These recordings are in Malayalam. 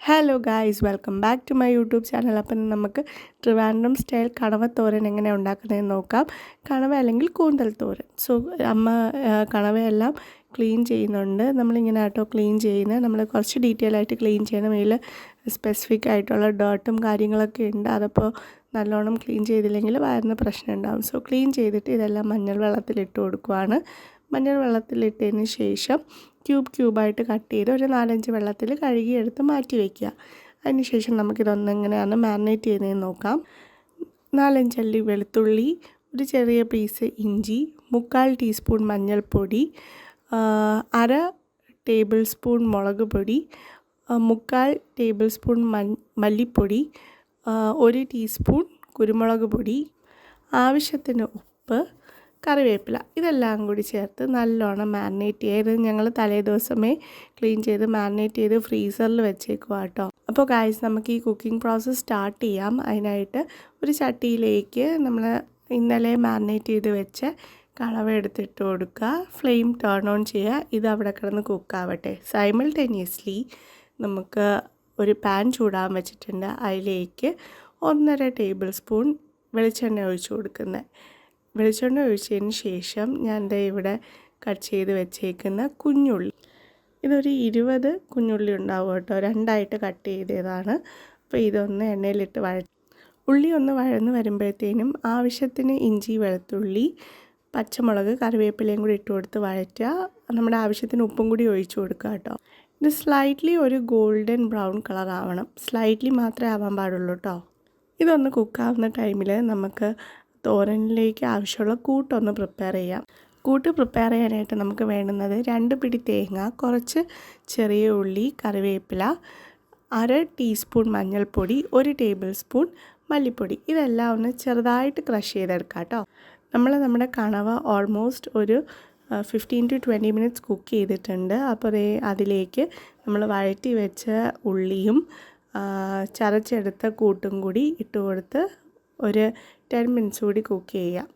Hello guys, welcome back to my YouTube channel. അപ്പം നമുക്ക് ട്രിവാൻഡ്രം സ്റ്റൈൽ കണവ തോരൻ എങ്ങനെ ഉണ്ടാക്കുന്നതെന്ന് നോക്കാം. കണവ അല്ലെങ്കിൽ കൂന്തൽ തോരൻ. സോ അമ്മ കണവയെല്ലാം ക്ലീൻ ചെയ്യുന്നുണ്ട്. നമ്മളിങ്ങനെ ആട്ടോ ക്ലീൻ ചെയ്യുന്നത്. നമ്മൾ കുറച്ച് ഡീറ്റെയിൽ ആയിട്ട് ക്ലീൻ ചെയ്യണം. ഇതിൽ സ്പെസിഫിക് ആയിട്ടുള്ള ഡേർട്ടും കാര്യങ്ങളൊക്കെ ഉണ്ട്. അതപ്പോൾ നല്ലോണം ക്ലീൻ ചെയ്തില്ലെങ്കിൽ വയറിന് പ്രശ്നം ഉണ്ടാകും. സോ ക്ലീൻ ചെയ്തിട്ട് ഇതെല്ലാം മഞ്ഞൾ വെള്ളത്തിലിട്ട് കൊടുക്കുവാണ്. മഞ്ഞൾ വെള്ളത്തിലിട്ടതിന് ശേഷം ക്യൂബായിട്ട് കട്ട് ചെയ്ത് ഒരു 4-5 വെള്ളത്തിൽ കഴുകിയെടുത്ത് മാറ്റി വയ്ക്കുക. അതിന് ശേഷം നമുക്കിതൊന്നെങ്ങനെയാണ് മാരിനേറ്റ് ചെയ്യുന്നതെന്ന് നോക്കാം. 4-5 അല്ലി വെളുത്തുള്ളി, ഒരു ചെറിയ പീസ് ഇഞ്ചി, 1/4 ടീസ്പൂൺ മഞ്ഞൾപ്പൊടി, 1/2 ടേബിൾ സ്പൂൺ മുളക് പൊടി, 1/4 ടേബിൾ സ്പൂൺ മല്ലിപ്പൊടി, 1 ടീസ്പൂൺ കുരുമുളക് പൊടി, ആവശ്യത്തിന് ഉപ്പ്, കറിവേപ്പില, ഇതെല്ലാം കൂടി ചേർത്ത് നല്ലോണം മാരിനേറ്റ് ചെയ്ത് ഞങ്ങൾ തലേ ദിവസമേ ക്ലീൻ ചെയ്ത് മാരിനേറ്റ് ചെയ്ത് ഫ്രീസറിൽ വെച്ചേക്കുക കേട്ടോ. അപ്പോൾ ഗായ്സ്, നമുക്ക് ഈ കുക്കിംഗ് പ്രോസസ്സ് സ്റ്റാർട്ട് ചെയ്യാം. അതിനായിട്ട് ഒരു ചട്ടിയിലേക്ക് നമ്മൾ ഇന്നലെ മാരിനേറ്റ് ചെയ്ത് വെച്ച് കണവ എടുത്തിട്ട് കൊടുക്കുക. ഫ്ലെയിം ടേൺ ഓൺ ചെയ്യുക. ഇത് അവിടെ കിടന്ന് കുക്കാവട്ടെ. സൈമൾട്ടേനിയസ്ലി നമുക്ക് ഒരു പാൻ ചൂടാൻ വെച്ചിട്ടുണ്ട്. അതിലേക്ക് 1.5 ടേബിൾ സ്പൂൺ വെളിച്ചെണ്ണ ഒഴിച്ച് കൊടുക്കുന്നത്. വെളിച്ചെണ്ണ ഒഴിച്ചതിന് ശേഷം ഞാൻ ഇവിടെ കട്ട് ചെയ്ത് വെച്ചേക്കുന്ന കുഞ്ഞുള്ളി, ഇതൊരു 20 കുഞ്ഞുള്ളി ഉണ്ടാവും കേട്ടോ, 2ആയിട്ട് കട്ട് ചെയ്തതാണ്. അപ്പോൾ ഇതൊന്ന് എണ്ണയിലിട്ട് ഉള്ളി ഒന്ന് വഴന്ന് വരുമ്പോഴത്തേനും ആവശ്യത്തിന് ഇഞ്ചി, വെളുത്തുള്ളി, പച്ചമുളക്, കറിവേപ്പിലയും കൂടി ഇട്ട് കൊടുത്ത് വഴറ്റുക. നമ്മുടെ ആവശ്യത്തിന് ഉപ്പും കൂടി ഒഴിച്ചു കൊടുക്കുക കേട്ടോ. ഇത് സ്ലൈറ്റ്ലി ഒരു ഗോൾഡൻ ബ്രൗൺ കളർ ആവണം. സ്ലൈറ്റ്ലി മാത്രമേ ആവാൻ പാടുള്ളൂ കേട്ടോ. ഇതൊന്ന് കുക്കാവുന്ന ടൈമിൽ നമുക്ക് തോരനിലേക്ക് ആവശ്യമുള്ള കൂട്ടൊന്ന് പ്രിപ്പയർ ചെയ്യാം. കൂട്ട് പ്രിപ്പയർ ചെയ്യാനായിട്ട് നമുക്ക് വേണ്ടുന്നത് 2 പിടി തേങ്ങ, കുറച്ച് ചെറിയ ഉള്ളി, കറിവേപ്പില, 1/2 ടീസ്പൂൺ മഞ്ഞൾപ്പൊടി, 1 ടേബിൾ സ്പൂൺ മല്ലിപ്പൊടി. ഇതെല്ലാം ഒന്ന് ചെറുതായിട്ട് ക്രഷ് ചെയ്തെടുക്കാം കേട്ടോ. നമ്മുടെ കണവ ഓൾമോസ്റ്റ് ഒരു 15 to 20 മിനിറ്റ്സ് കുക്ക് ചെയ്തിട്ടുണ്ട്. അപ്പോൾ അതിലേക്ക് നമ്മൾ വഴറ്റി വെച്ച ഉള്ളിയും ചതച്ചെടുത്ത കൂട്ടും കൂടി ഇട്ട് കൊടുത്ത് ഒരു 10 മിനിറ്റ്സ് കൂടി കുക്ക് ചെയ്യാം.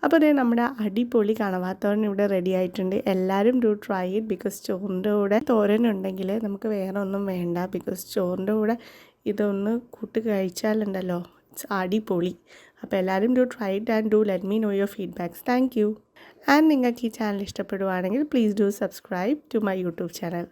അപ്പോൾ നമ്മുടെ അടിപൊളി കണവാത്തോരൻ ഇവിടെ റെഡി ആയിട്ടുണ്ട്. എല്ലാവരും ഡു ട്രൈ ഇറ്റ്. ബിക്കോസ് ചോറിൻ്റെ കൂടെ തോരനുണ്ടെങ്കിൽ നമുക്ക് വേറെ ഒന്നും വേണ്ട. ബിക്കോസ് ചോറിൻ്റെ കൂടെ ഇതൊന്ന് കൂട്ടി കഴിച്ചാലുണ്ടല്ലോ, ഇറ്റ്സ് അടിപൊളി. അപ്പോൾ എല്ലാവരും do try it and do let me know your feedbacks. Thank you. And നിങ്ങൾക്ക് ഈ ചാനൽ ഇഷ്ടപ്പെടുവാണെങ്കിൽ please do subscribe to my YouTube channel.